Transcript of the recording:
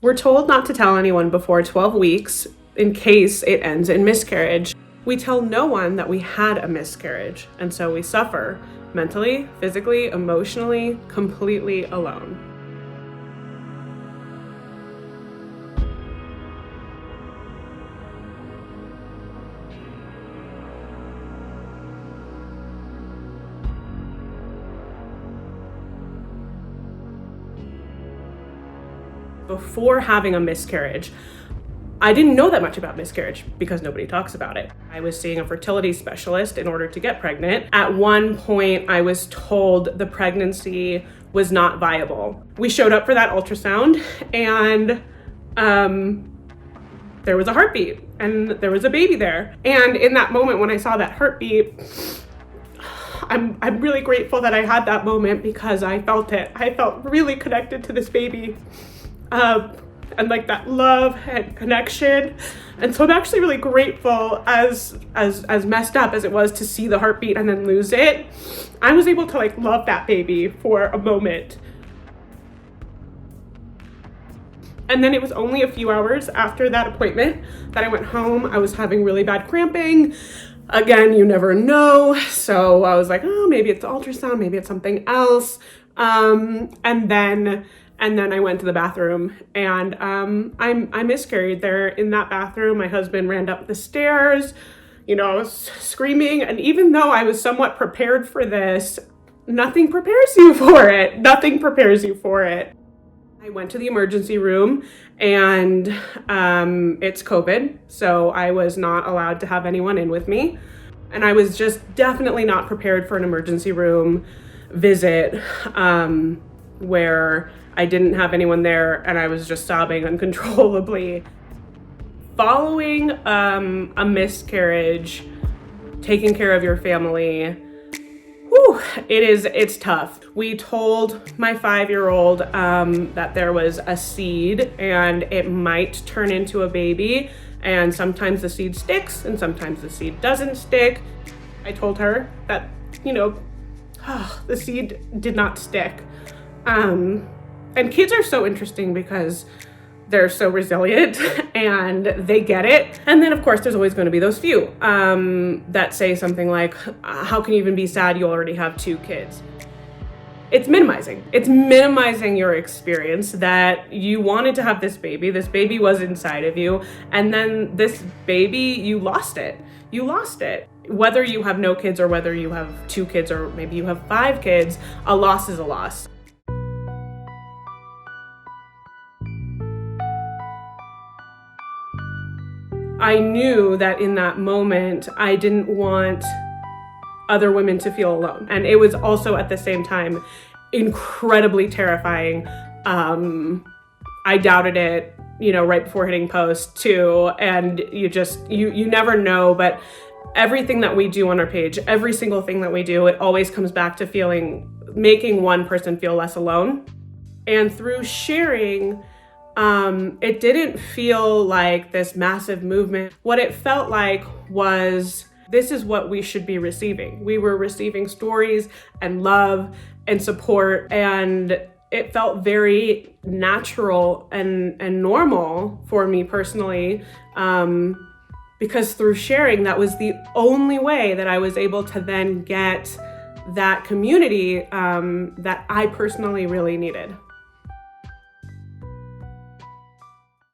We're told not to tell anyone before 12 weeks in case it ends in miscarriage. We tell no one that we had a miscarriage, and so we suffer mentally, physically, emotionally, completely alone. Before having a miscarriage, I didn't know that much about miscarriage because nobody talks about it. I was seeing a fertility specialist in order to get pregnant. At one point, I was told the pregnancy was not viable. We showed up for that ultrasound and there was a heartbeat and there was a baby there. And in that moment, when I saw that heartbeat, I'm really grateful that I had that moment because I felt it. I felt really connected to this baby. And like that love and connection. And so I'm actually really grateful, as messed up as it was to see the heartbeat and then lose it. I was able to like love that baby for a moment. And then it was only a few hours after that appointment that I went home. I was having really bad cramping. Again, you never know. So I was like, oh, maybe it's the ultrasound, maybe it's something else. And then I went to the bathroom and I miscarried there in that bathroom. My husband ran up the stairs, screaming. And even though I was somewhat prepared for this, nothing prepares you for it. Nothing prepares you for it. I went to the emergency room and it's COVID, so I was not allowed to have anyone in with me. And I was just definitely not prepared for an emergency room visit where I didn't have anyone there and I was just sobbing uncontrollably. Following a miscarriage, taking care of your family, it's tough. We told my 5-year-old that there was a seed and it might turn into a baby, and sometimes the seed sticks and sometimes the seed doesn't stick. I told her that, the seed did not stick. And kids are so interesting because they're so resilient and they get it. And then of course, there's always going to be those few that say something like, how can you even be sad? You already have 2 kids. It's minimizing. It's minimizing your experience that you wanted to have this baby. This baby was inside of you. And then this baby, you lost it. You lost it. Whether you have no kids or whether you have 2 kids or maybe you have 5 kids, a loss is a loss. I knew that in that moment, I didn't want other women to feel alone. And it was also at the same time incredibly terrifying. I doubted it, right before hitting post too. And you never know, but everything that we do on our page, every single thing that we do, it always comes back to making one person feel less alone. And through sharing, it didn't feel like this massive movement. What it felt like was, this is what we should be receiving. We were receiving stories and love and support, and it felt very natural and normal for me personally, because through sharing, that was the only way that I was able to then get that community that I personally really needed.